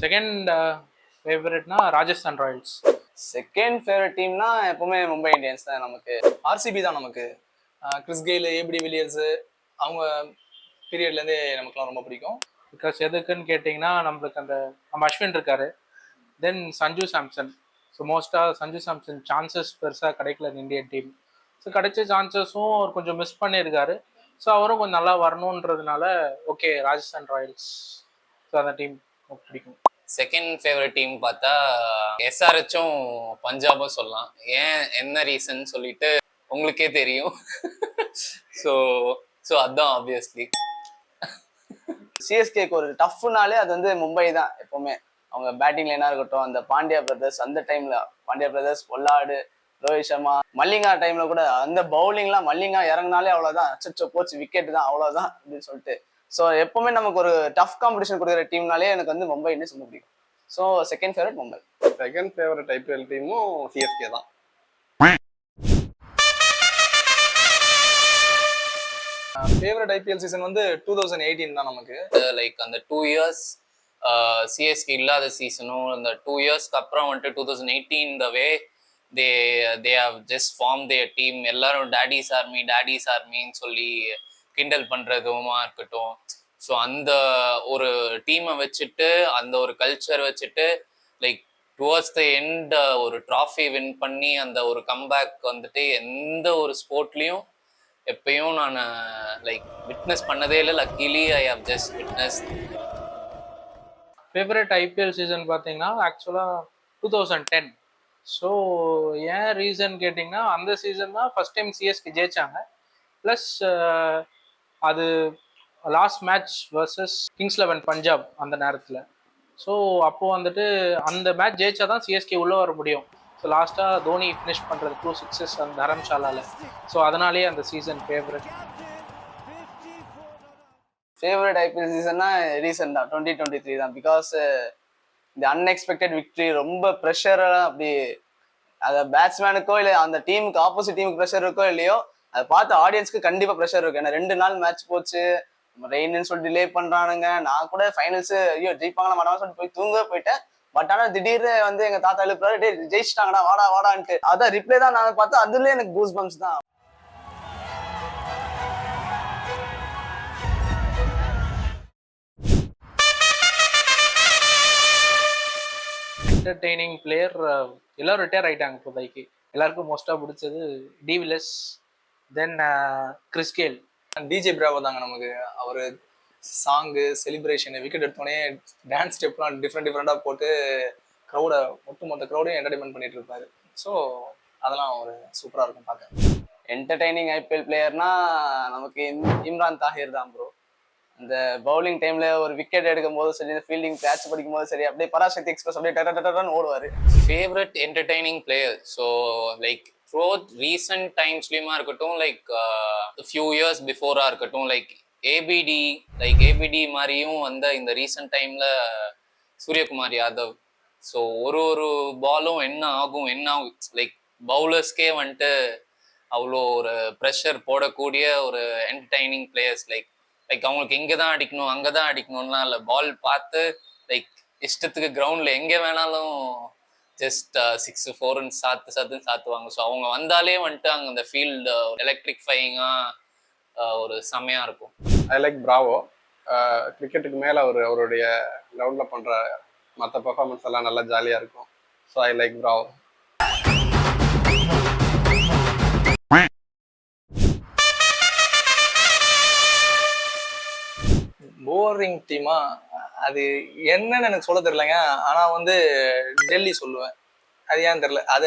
Second ஃபேவரட்னா Rajasthan Royals. Second favourite டீம்னா எப்பவுமே மும்பை இந்தியன்ஸ் தான் நமக்கு. ஆர்சிபி தான் நமக்கு. கிறிஸ் கெயில், ஏபிடி வில்லியர்ஸ் அவங்க பீரியட்லேருந்தே நமக்குலாம் ரொம்ப பிடிக்கும். பிகாஸ் எதுக்குன்னு கேட்டிங்கன்னா நம்மளுக்கு நம்ம அஸ்வின் இருக்காரு, தென் சஞ்சு சாம்சன். ஸோ மோஸ்ட்டாக சஞ்சு சாம்சன் சான்சஸ் பெருசாக கிடைக்கல இந்தியன் டீம். ஸோ கிடைச்ச சான்சஸும் அவர் கொஞ்சம் மிஸ் பண்ணியிருக்காரு. ஸோ அவரும் கொஞ்சம் நல்லா வரணுன்றதுனால ஓகே ராஜஸ்தான் ராயல்ஸ். ஸோ அந்த டீம் பிடிக்கும். செகண்ட் ஃபேவரட் டீம் பார்த்தா எஸ்ஆர்ஹெச்சும் பஞ்சாபும் சொல்லலாம். ஏன் என்ன ரீசன் சொல்லிட்டு உங்களுக்கே தெரியும். ஸோ அதுதான் ஆப்வியஸ்லி. சிஎஸ்கேக்கு ஒரு டஃப்னாலே அது வந்து மும்பை தான் எப்பவுமே. அவங்க பேட்டிங் லைனா இருக்கட்டும், அந்த பாண்டியா பிரதர்ஸ் அந்த டைம்ல பாண்டியா பிரதர்ஸ், பொல்லாடு, ரோஹித் சர்மா, மல்லிங்கா டைம்ல கூட அந்த பவுலிங்லாம் மல்லிங்கா இறங்கினாலே அவ்வளவுதான், அச்சோ போச்சு விக்கெட் தான் அவ்வளவுதான் அப்படின்னு சொல்லிட்டு. ஸோ எப்பவுமே நமக்கு ஒரு டஃப் காம்படிஷன் கொடுக்குற டீம்னாலே எனக்கு வந்து மும்பை இந்தியன்ஸ் ரொம்ப பிடிக்கும். So second favourite Mumbai. Second favourite IPL டீமும் சிஎஸ்கே தான். ஃபேவரட் ஐபிஎல் சீசன் வந்து 2018 தான் நமக்கு. லைக் அந்த 2 years சிஎஸ்கே இல்லாத சீசனும் அந்த 2 yearsக்கு அப்புறம் வந்துட்டு 2018 the way they have just formed their team. எல்லாரும் டேடிஸ் ஆர்மின்னு சொல்லி கிண்டல் பண்றதுமா இருக்கட்டும். ஸோ அந்த ஒரு டீமை வச்சுட்டு அந்த ஒரு கல்ச்சர் வச்சுட்டு லைக் டுவர்ட்ஸ் த எண்ட் ஒரு ட்ராஃபி வின் பண்ணி அந்த ஒரு கம்பேக் வந்துட்டு எந்த ஒரு ஸ்போர்ட்லையும் எப்பயும் நான் லைக் விட்னஸ் பண்ணதே இல்லை. Luckily I have just witness. Favourite IPL season பார்த்தீங்கன்னா ஆக்சுவலாக 2010. ஸோ ஏன் ரீசன் கேட்டிங்கன்னா அந்த சீசன் தான் ஃபர்ஸ்ட் டைம் சிஎஸ்கே ஜெயிச்சாங்க. ப்ளஸ் அது last match versus Kings 11 Punjab அந்த நேரத்தில். ஸோ அப்போது வந்துட்டு அந்த மேட்ச் ஜெயிச்சா தான் சிஎஸ்கே உள்ளே வர முடியும். ஸோ லாஸ்ட்டாக தோனி ஃபினிஷ் பண்ணுறது 2 6s அந்த தரம்சாலாவில். ஸோ அதனாலேயே அந்த சீசன் ஃபேவரட். ஃபேவரட் ஐபிஎல் சீசன்னா ரீசன் தான் 2023 தான். பிகாஸ் இந்த அன்எக்ஸ்பெக்டட் விக்டரி, ரொம்ப ப்ரெஷராக அப்படி அதை பேட்ஸ்மேனுக்கோ இல்லை அந்த டீமுக்கு ஆப்போசிட் டீமுக்கு ப்ரெஷர் இருக்கோ இல்லையோ அதை பார்த்து ஆடியன்ஸ்க்கு கண்டிப்பாக ப்ரெஷர் இருக்கும். ஏன்னா 2 நாள் மேட்ச் போச்சு, ரெயின்னு சொல்லி டிலே பண்ணுறானுங்க. நான் கூட ஃபைனல்ஸு ஐயோ ஜெயிப்பாங்களா மாட்டாங்கன்னு சொல்லிட்டு போய் தூங்க போயிட்டேன். பட் ஆனால் திடீர்னு வந்து எங்கள் தாத்தா எழுப்புறாரு, டே ஜெயிச்சிட்டாங்கடா வாடான்ட்டு. அதான் ரிப்ளே தான் நான் பார்த்தா அதுலேயே எனக்கு கூஸ் பம்ப்ஸ் தான். என்டர்டெய்னிங் பிளேயர் எல்லாரும் ரிட்டையர் ஆகிட்டாங்க இப்போதைக்கு. எல்லாருக்கும் மோஸ்ட்டாக பிடிச்சது டிவிலியர்ஸ், தென் கிறிஸ் கெயில். டிஜே பிராவோ தாங்க நமக்கு. அவர் சாங்கு, செலிப்ரேஷனு, விக்கெட் எடுத்தோடனே டான்ஸ் ஸ்டெப்லாம் டிஃப்ரெண்டாக போட்டு க்ரௌடை மொத்த க்ரௌடையும் என்டர்டைன்மெண்ட் பண்ணிட்டு இருப்பாரு. ஸோ அதெல்லாம் ஒரு சூப்பராக இருக்கும் பார்க்க. என்டர்டைனிங் ஐபிஎல் பிளேயர்னா நமக்கு இம்ரான் தாஹிர் தான் ப்ரோ. அந்த பவுலிங் டைம்ல ஒரு விக்கெட் எடுக்கும் போது சரி, ஃபீல்டிங் கேட்ச் படிக்கும் போது சரி, அப்படியே பராசக்தி எக்ஸ்பிரஸ் அப்படியே டன்னு ஓடுவாரு. Favourite entertaining player so like throughout recent டைம்ஸ்லயுமா இருக்கட்டும், லைக் ஃபியூ இயர்ஸ் பிஃபோரா இருக்கட்டும், லைக் ஏபிடி மாதிரியும் வந்த இந்த ரீசன்ட் டைம்ல சூரியகுமார் யாதவ். ஸோ ஒரு பாலும் என்ன ஆகும் லைக் பவுலர்ஸ்க்கே வந்துட்டு அவ்வளோ ஒரு ப்ரெஷர் போடக்கூடிய ஒரு என்டர்டைனிங் பிளேயர்ஸ். லைக் அவங்களுக்கு இங்கே தான் அடிக்கணும் அங்கே தான் அடிக்கணும்லாம் இல்லை, பால் பார்த்து லைக் இஷ்டத்துக்கு கிரவுண்டில் எங்கே வேணாலும் ஜஸ்ட் 6 4 சாத்துவாங்க. ஸோ அவங்க வந்தாலே வந்துட்டு அங்கே அந்த ஃபீல்டு எலக்ட்ரிஃபையிங்காக ஒரு செமையாக இருக்கும். I like Bravo. கிரிக்கெட்டுக்கு மேலே அவருடைய கிரவுண்டில் பண்ணுற மற்ற பெர்ஃபார்மன்ஸ் எல்லாம் நல்லா ஜாலியாக இருக்கும். So I like Bravo. Boring டீமா அது என்னன்னு எனக்கு சொல்ல தெரியலங்க. ஆனால் வந்து டெல்லி சொல்லுவேன். அது ஏன்னு தெரியல, அது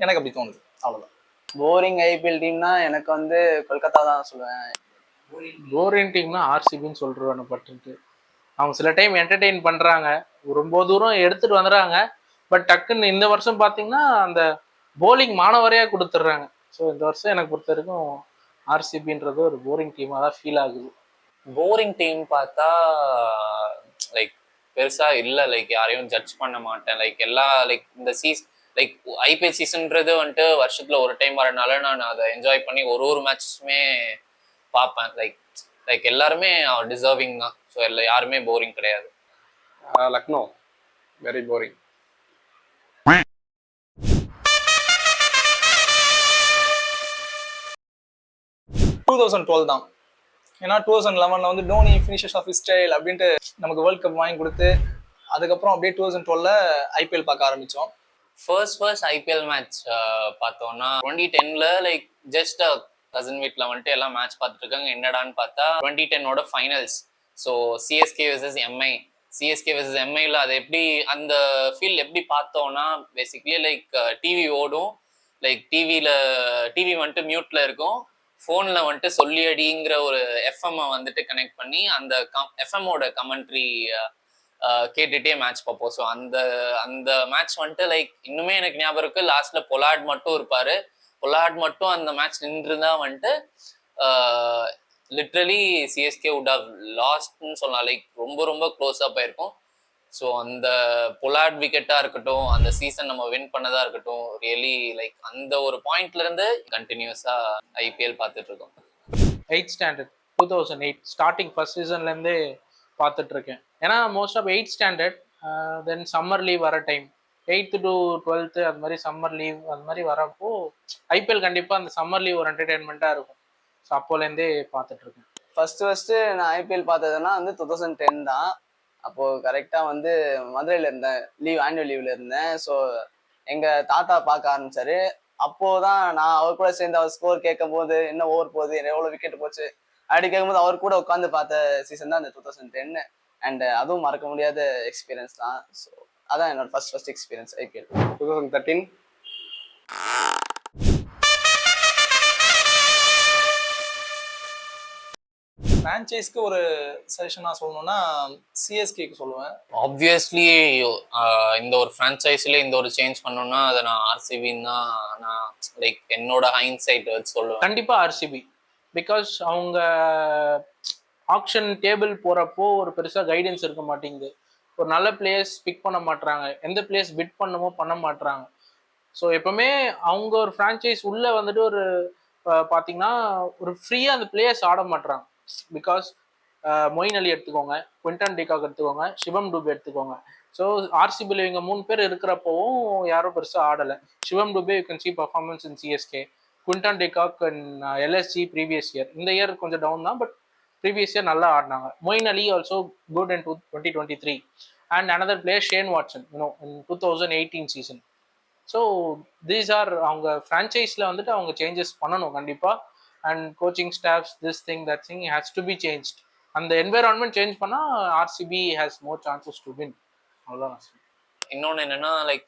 எனக்கு அப்படி தோணுது, அவ்வளோதான். போரிங் ஐபிஎல் டீம்னா எனக்கு வந்து கொல்கத்தா தான் சொல்லுவேன். போரிங் டீம்னா ஆர்சிபின்னு சொல்கிறேன். பட்டு அவங்க சில டைம் என்டர்டெயின் பண்ணுறாங்க, ரொம்ப தூரம் எடுத்துகிட்டு வந்துடுறாங்க. பட் டக்குன்னு இந்த வருஷம் பார்த்தீங்கன்னா அந்த போலிங் மானவரையாக கொடுத்துட்றாங்க. ஸோ இந்த வருஷம் எனக்கு பொறுத்த வரைக்கும் ஆர்சிபின்றது ஒரு போரிங் டீமாக தான் ஃபீல் ஆகுது. போரிங் டீம் பார்த்தா லைக் பெருசா இல்லை, லைக் யாரையும் ஜட்ஜ் பண்ண மாட்டேன். லைக் எல்லா லைக் இந்த லைக் ஐபிஎல் சீசன்ன்றது வந்துட்டு வருஷத்துல ஒரு டைம் வரனால நான் அதை என்ஜாய் பண்ணி ஒரு மேட்சுமே பார்ப்பேன். லைக் எல்லாருமே டிசர்விங் தான். ஸோ யாருமே போரிங் கிடையாது. Lucknow, very boring. 2012 தான். ஏன்னா 2011 வந்து டோனி ஃபினிஷஸ் ஆஃப் ஸ்டைல் அப்படின்ட்டு நமக்கு வேர்ல்ட் கப் வாங்கி கொடுத்து அதுக்கப்புறம் அப்படியே 2012 ஐபிஎல் பார்க்க ஆரம்பிச்சோம். ஃபர்ஸ்ட் ஐபிஎல் மேட்ச் பார்த்தோம்னா 2010ல லைக் ஜஸ்ட் கசின் வீட்டில் வந்துட்டு எல்லாம் மேட்ச் பார்த்துட்டு இருக்காங்க. என்னடான்னு பார்த்தா 2010ஓட finals. So CSK versus MI. CSK versus எம்ஐல அது எப்படி அந்த ஃபீல்ட் எப்படி பார்த்தோம்னா பேசிக்லி லைக் டிவி ஓடும், லைக் டிவி வந்துட்டு மியூட்ல இருக்கும், ஃபோனில் வந்துட்டு சொல்லியடிங்கிற ஒரு எஃப்எம்ஐ வந்துட்டு கனெக்ட் பண்ணி அந்த எஃப்எம்மோட கமெண்ட்ரி கேட்டுட்டே மேட்ச் பார்ப்போம். ஸோ அந்த அந்த மேட்ச் வந்துட்டு லைக் இன்னுமே எனக்கு ஞாபகம் இருக்கு. லாஸ்ட்ல பொலார்ட் மட்டும் இருப்பாரு. பொலார்ட் மட்டும் அந்த மேட்ச் நின்றுதான் வந்துட்டு லிட்ரலி சிஎஸ்கே வுட் ஹவ் லாஸ்ட்னு சொல்லலாம். லைக் ரொம்ப ரொம்ப க்ளோஸாக போயிருக்கும். ஸோ அந்த பொலார்ட் விக்கெட்டாக இருக்கட்டும், அந்த சீசன் நம்ம வின் பண்ணதா இருக்கட்டும், ரியலி லைக் அந்த ஒரு பாயிண்ட்ல இருந்து கண்டினியூஸாக ஐபிஎல் பார்த்துட்டு இருக்கோம். 8th ஸ்டாண்டர்ட் 2008 ஸ்டார்டிங் ஃபர்ஸ்ட் சீசன்லேருந்தே பார்த்துட்டு இருக்கேன். ஏன்னா most of 8th standard then summer leave வர டைம் 8th to 12th அது மாதிரி சம்மர் லீவ் அது மாதிரி வரப்போ ஐபிஎல் கண்டிப்பாக அந்த சம்மர் லீவ் ஒரு என்டர்டெயின்மெண்ட்டாக இருக்கும். ஸோ அப்போலேருந்தே பார்த்துட்டு இருக்கேன். ஃபர்ஸ்ட் நான் ஐபிஎல் பார்த்ததுன்னா வந்து 2010 தான். அப்போது கரெக்டாக வந்து மதுரையில் இருந்தேன், ஆனுவல் லீவில் இருந்தேன். ஸோ எங்கள் தாத்தா பார்க்க ஆரம்பிச்சாரு. அப்போதான் நான் அவர் கூட சேர்ந்து அவர் ஸ்கோர் கேட்கும் போது என்ன ஓவர் போகுது, எவ்வளோ விக்கெட் போச்சு அப்படி கேட்கும்போது அவர் கூட உட்காந்து பார்த்த சீசன் தான் அந்த 2010. அண்ட் அதுவும் மறக்க முடியாத எக்ஸ்பீரியன்ஸ் தான். ஸோ அதான் என்னோட ஃபர்ஸ்ட் எக்ஸ்பீரியன்ஸ் ஐபிஎல். 2013 ஃப்ரான்ச்சைஸ்க்கு ஒரு சஜஷனாக சொல்லணும்னா சிஎஸ்கேக்கு சொல்லுவேன். ஆப்வியஸ்லி இந்த ஒரு ஃப்ரான்ச்சைஸில் இந்த ஒரு சேஞ்ச் பண்ணணும்னா அதை நான் ஆர்சிபின்னு தான் நான் லைக் என்னோட ஹைன்சைட் வச்சு சொல்லுவேன். கண்டிப்பாக ஆர்சிபி. பிகாஸ் அவங்க ஆக்ஷன் டேபிள் போகிறப்போ ஒரு பெருசாக கைடன்ஸ் இருக்க மாட்டேங்குது. ஒரு நல்ல பிளேயர்ஸ் பிக் பண்ண மாட்றாங்க, எந்த பிளேயர்ஸ் பிட் பண்ணமோ பண்ண மாட்றாங்க. ஸோ எப்பவுமே அவங்க ஒரு ஃப்ரான்ச்சைஸ் உள்ளே வந்துட்டு ஒரு பார்த்தீங்கன்னா ஒரு ஃப்ரீயாக அந்த பிளேயர்ஸ் ஆட மாட்றாங்க. பிகாஸ் மொயின் அலி எடுத்துக்கோங்க, குவிண்டன் டிகாக் எடுத்துக்கோங்க, சிவம் டூபே எடுத்துக்கோங்க. ஸோ ஆர்சிபியில் இவங்க 3 பேர் இருக்கிறப்பவும் யாரும் பெருசாக ஆடலை. Shivam Dube you can see performance in CSK, Quinton de Kock and LSG previous year. இந்த இயர் கொஞ்சம் டவுன் தான், பட் ப்ரீவியஸ் இயர் நல்லா ஆடினாங்க. Moeen Ali also good in 2023 and another player Shane Watson in 2018 season. So these are அவங்க ஃப்ரான்ச்சைஸில் வந்துட்டு அவங்க சேஞ்சஸ் பண்ணணும் கண்டிப்பாக. And coaching staffs this thing that thing has to be changed. அந்த என்வைரான்மெண்ட் சேஞ்ச் பண்ணால் RCB has more chances to win. அவ்வளோதான். இன்னொன்று என்னன்னா லைக்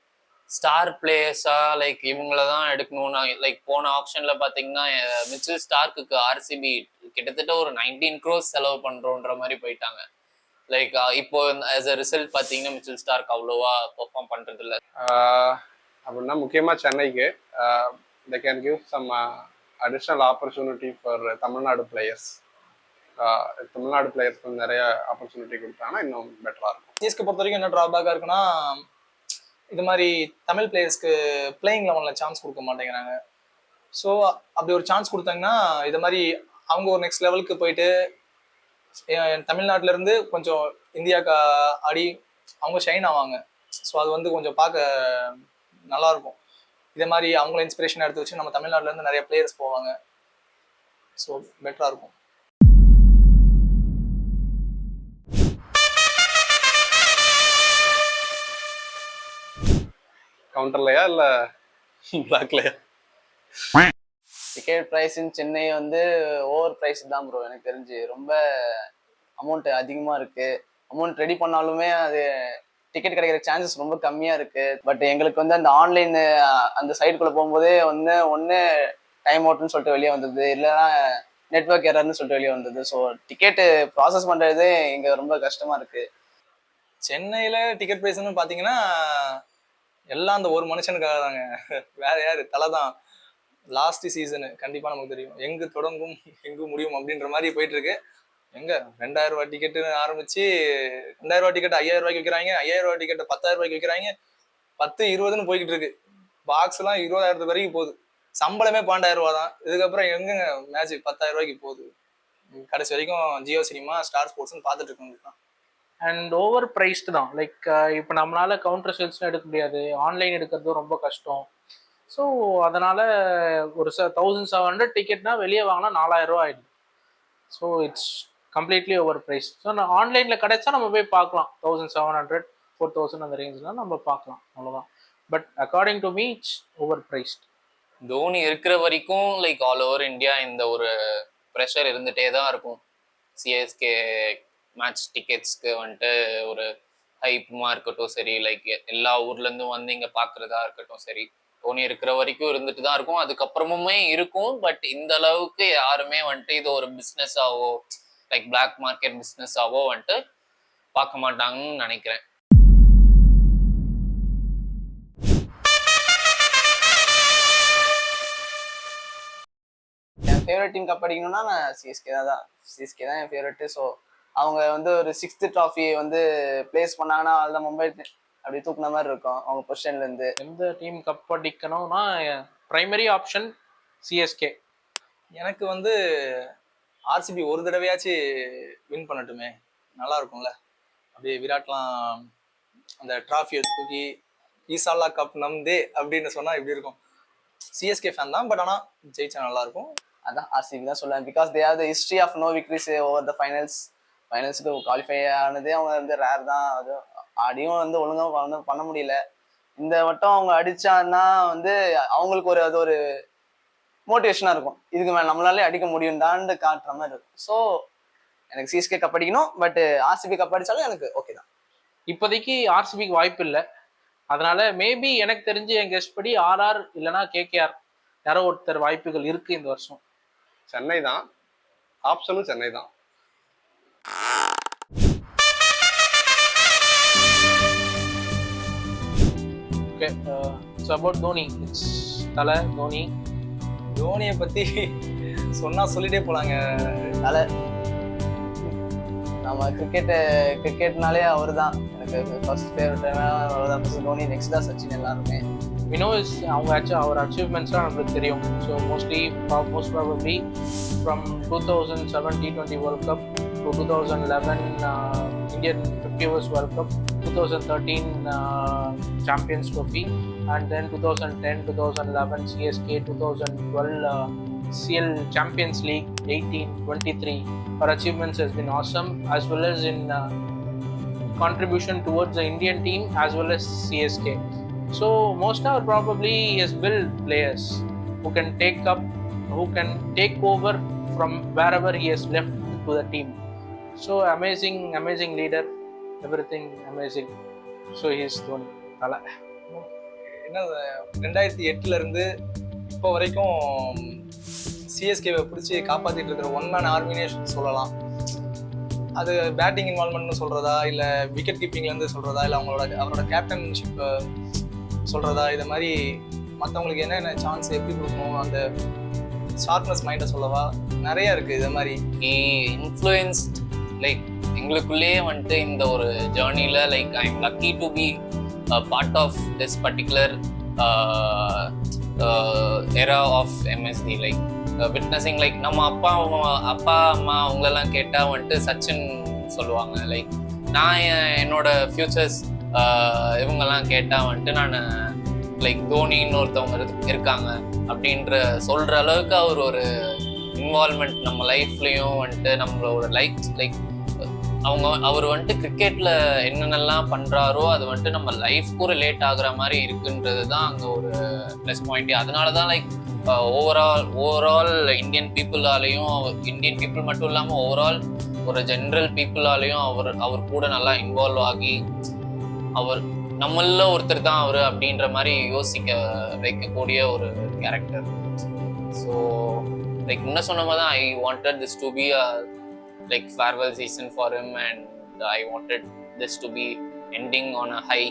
ஸ்டார் பிளேயர்ஸா லைக் இவங்கள தான் எடுக்கணும்னா லைக் போன ஆப்ஷன்ல பாத்தீங்கன்னா மிச்சல் ஸ்டார்க்கு ஆர்சிபி கிட்டத்தட்ட ஒரு 19 crores செலவு பண்றோன்ற மாதிரி போயிட்டாங்க. லைக் இப்போ ஆஸ் அ ரிசல்ட் பாத்தீங்கன்னா மிச்சல் ஸ்டார்க் அவ்வளோவா பெர்ஃபார்ம் பண்றது இல்லை. அப்படின்னா முக்கியமாக சென்னைக்கு they can give some additional opportunity for Tamil Nadu players. Tamil Nadu பிளேயர்ஸ்க்கு நிறைய ஆப்பர்ச்சுனிட்டி கொடுத்தாங்கன்னா இன்னும் பெட்டராக இருக்கும். சிஎஸ்கே பொறுத்த வரைக்கும் என்ன ட்ராபேக்காக இருக்குன்னா இது மாதிரி தமிழ் பிளேயர்ஸ்க்கு பிளேயிங் லெவனில் சான்ஸ் கொடுக்க மாட்டேங்கிறாங்க. ஸோ அப்படி ஒரு சான்ஸ் கொடுத்தாங்கன்னா இது மாதிரி அவங்க ஒரு நெக்ஸ்ட் லெவலுக்கு போயிட்டு தமிழ்நாட்டிலேருந்து கொஞ்சம் இந்தியாவுக்கு ஆடி அவங்க ஷைன் ஆவாங்க. ஸோ அது வந்து கொஞ்சம் பார்க்க நல்லாயிருக்கும். இதே மாதிரி அவங்கள இன்ஸ்பிரேஷன் எடுத்து வச்சு நம்ம தமிழ்நாட்டிலேருந்து நிறைய பிளேயர்ஸ் போவாங்க. ஸோ பெட்டராக இருக்கும். கவுண்டர்லையா இல்லை பேக்லையா? டிக்கெட் ப்ரைஸ் இன் சென்னை வந்து ஓவர் ப்ரைஸ் தான் ப்ரோ. எனக்கு தெரிஞ்சு ரொம்ப அமௌண்ட் அதிகமாக இருக்குது. அமௌண்ட் ரெடி பண்ணாலுமே அது டிக்கெட் கிடைக்கிற சான்சஸ் ரொம்ப கம்மியாக இருக்குது. பட் எங்களுக்கு வந்து அந்த ஆன்லைன் அந்த சைட்டுக்குள்ளே போகும்போதே ஒன்று டைம் அவுட்னு சொல்லிட்டு வெளியே வந்தது, இல்லைன்னா நெட்வொர்க் எரர்னு சொல்லிட்டு வெளியே வந்தது. ஸோ டிக்கெட்டு ப்ராசஸ் பண்ணுறது இங்கே ரொம்ப கஷ்டமாக இருக்குது. சென்னையில் டிக்கெட் ப்ரைஸ்ன்னு பார்த்தீங்கன்னா எல்லாம் அந்த ஒரு மனுஷனுக்காக தாங்க. வேற யாரு? தலை தான். லாஸ்ட் சீசனு கண்டிப்பாக நமக்கு தெரியும், எங்கே தொடங்கும் எங்கே முடியும் அப்படின்ற மாதிரி போயிட்டு இருக்கு. எங்க 2000 ரூபாய் டிக்கெட்டு ஆரம்பிச்சு 2000 ரூபாய் டிக்கெட் 5000 ரூபாய்க்கு விற்கிறாங்க, 5000 ரூபாய் டிக்கெட் 10,000 ரூபாய்க்கு விற்கிறாங்க, 10-20ன்னு போய்கிட்டு இருக்கு. பாக்ஸ் எல்லாம் 20,000 வரைக்கும் போகுது. சம்பளமே 12,000 ரூபா தான். இதுக்கப்புறம் எங்க மேட்ச் 10,000 ரூபாய்க்கு போகுது. கடைசி வரைக்கும் ஜியோ சினிமா, ஸ்டார் ஸ்போர்ட்ஸ்னு பார்த்துட்டு இருக்கோம். அண்ட் ஓவர் ப்ரைஸ்டு தான். லைக் இப்போ நம்மளால கவுண்டர் சேல்ஸ்லாம் எடுக்க முடியாது, ஆன்லைன் எடுக்கிறதும் ரொம்ப கஷ்டம். ஸோ அதனால் ஒரு 1700 டிக்கெட்னா வெளியே வாங்கினா 4000 ரூபா ஆயிடுது. So it's completely over price. So நான் ஆன்லைனில் கிடைச்சா நம்ம போய் பார்க்கலாம், 1700 4000 அந்த ரேஞ்சில் நம்ம பார்க்கலாம், அவ்வளோதான். But according to me it's over prized. Dhoni இருக்கிற வரைக்கும் லைக் ஆல் ஓவர் இந்தியா இந்த ஒரு ப்ரெஷர் இருந்துகிட்டே தான் இருக்கும். சிஎஸ்கே மேட்ச் டிக்கெட்ஸ்க்கு வந்துட்டு ஒரு ஹைப்புமா இருக்கட்டும் சரி, லைக் எல்லா ஊர்லேருந்தும் வந்து இங்கே பார்க்குறதா இருக்கட்டும் சரி, தோனி இருக்கிற வரைக்கும் இருந்துட்டு தான் இருக்கும், அதுக்கப்புறமுமே இருக்கும். பட் இந்த அளவுக்கு யாருமே வந்துட்டு இது ஒரு பிஸ்னஸாவோ லைக் பிளாக் மார்க்கெட் பிஸ்னஸாவோ வந்துட்டு பார்க்க மாட்டாங்கன்னு நினைக்கிறேன். என் ஃபேவரட் டீம் கப் அடிக்கணும்னா நான் சிஎஸ்கே தான் என் ஃபேவரெட்டு. ஸோ அவங்க வந்து ஒரு 6th ட்ராஃபி வந்து பிளேஸ் பண்ணாங்கன்னா அதுதான் மும்பை அப்படி தூக்குன மாதிரி இருக்கும் அவங்க பொசிஷன்லேருந்து. எந்த டீம் கப் அடிக்கணும்னா ப்ரைமரி ஆப்ஷன் சிஎஸ்கே. எனக்கு வந்து ஆர்சிபி ஒரு தடவையாச்சும் வின் பண்ணட்டுமே, நல்லா இருக்கும்ல. அப்படியே விராட்லாம் அந்த ட்ராஃபியை தூக்கி ஈசாலா கப் நம்தே அப்படின்னு சொன்னால் எப்படி இருக்கும். சிஎஸ்கே ஃபேன் தான், பட் ஆனால் ஜெயிச்சா நல்லா இருக்கும். அதான் ஆர்சிபி தான் சொல்லுவேன். Because they have the history of no victories over the ஃபைனல்ஸுக்கு குவாலிஃபை ஆனதே அவங்க வந்து ரேர் தான். அது ஆடியும் வந்து ஒழுங்காக வந்து பண்ண முடியல. இந்த வட்டம் அவங்க அடிச்சான்னா வந்து அவங்களுக்கு அது ஒரு மோட்டிவேஷனாக இருக்கும், இதுக்கு மேலே நம்மளாலே அடிக்க முடியும்டான்னு காட்டுற மாதிரி இருக்கும். ஸோ எனக்கு சிஎஸ்கே கப் அடிக்கணும், பட் ஆர்சிபி கப் அடித்தாலும் எனக்கு ஓகே தான். இப்போதைக்கு ஆர்சிபிக்கு வாய்ப்பு இல்லை, அதனால மேபி எனக்கு தெரிஞ்சு என் கெஸ்ட் படி ஆர்ஆர் இல்லைனா கேகேஆர் யாரோ ஒருத்தர் வாய்ப்புகள் இருக்கு இந்த வருஷம். சென்னை தான் ஆப்ஷனும், சென்னை தான். Okay, so about Dhoni, it's தலை தோனி. தோனியை பற்றி சொன்னால் சொல்லிட்டே போகலாங்க. தலை நம்ம கிரிக்கெட்னாலே அவர் தான் எனக்கு ஃபர்ஸ்ட் ஃபேவரட்னா அவர் தான். ஃபர்ஸ்ட் தோனி, நெக்ஸ்ட் தான் சச்சின் எல்லாருமே. வினோஸ் அவர் அச்சீவ்மெண்ட்ஸ்லாம் நம்மளுக்கு தெரியும். So most probably from 2007 T20 World Cup to 2011 Indian 50 Overs World Cup, 2013 Champions Trophy, and then 2010, 2011 CSK, 2012 CL Champions League, 18, 23. Our achievements has been awesome, as well as in contribution towards the Indian team as well as CSK. So most are probably he has built players who can take over from wherever he has left to the team. So amazing leader, everything amazing. So he is Dhoni. Thala. என்ன 2008 இருந்து இப்போ வரைக்கும் சிஎஸ்கேவை பிடிச்சி காப்பாற்றிட்டு இருக்கிற one man ஆர்மினே சொல்லலாம். அது batting இன்வால்மெண்ட்னு சொல்கிறதா, இல்லை விக்கெட் கீப்பிங்லேருந்து சொல்கிறதா, இல்லை அவரோட கேப்டன்ஷிப் சொல்கிறதா, இதை மாதிரி மற்றவங்களுக்கு என்னென்ன சான்ஸ் எப்படி கொடுக்கணும், அந்த ஷார்ப்னஸ் மைண்டை சொல்லவா, நிறையா இருக்குது இது மாதிரி. இன்ஃப்ளூயன்ஸ் லைக் எங்களுக்குள்ளேயே வந்துட்டு இந்த ஒரு ஜேர்னியில் like I am lucky to be part of this particular era of MSD. Like witnessing like நம்ம அப்பா அம்மா அவங்களெல்லாம் கேட்டால் வந்துட்டு சச்சின் சொல்லுவாங்க. லைக் நான் என்னோட ஃபியூச்சர்ஸ் இவங்கெல்லாம் கேட்டால் வந்துட்டு நான் லைக் தோனின்னு ஒருத்தவங்க இருக்காங்க அப்படின்ற சொல்கிற அளவுக்கு அவர் ஒரு இன்வால்மெண்ட் நம்ம லைஃப்லேயும் வந்துட்டு நம்மளோட லைக் அவர் வந்துட்டு கிரிக்கெட்டில் என்னென்னலாம் பண்ணுறாரோ அது வந்துட்டு நம்ம லைஃப்க்கும் ரிலேட் ஆகுற மாதிரி இருக்குன்றது தான் அங்கே ஒரு ப்ளஸ் பாயிண்ட்டே. அதனால தான் லைக் ஓவரால் இந்தியன் பீப்புளாலேயும், இந்தியன் பீப்புள் மட்டும் இல்லாமல் ஓவரால் ஒரு ஜென்ரல் பீப்புளாலேயும் அவர் கூட நல்லா இன்வால்வ் ஆகி அவர் நம்மள ஒருத்தர் தான் அவர் அப்படின்ற மாதிரி யோசிக்க வைக்கக்கூடிய ஒரு கேரக்டர். ஸோ லைக் முன்ன சொன்ன மாதிரி தான் I wanted this to be a like farewell season for him, and I wanted this to be ending on a high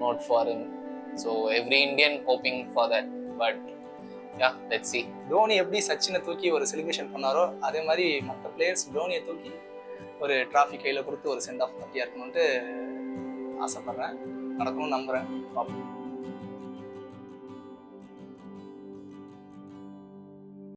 note for him. So every Indian hoping for that, but yeah, let's see. Dhoni எப்படி சச்சினை தூக்கி ஒரு celebration பண்ணாரோ அதே மாதிரி மற்ற players தோனியை தூக்கி ஒரு டிராஃபி கையில் கொடுத்து ஒரு சென்ட் ஆஃப் பற்றியாக இருக்கணும்ட்டு ஆசைப்பட்றேன். நடக்கணும்னு நம்புகிறேன். பார்ப்போம்.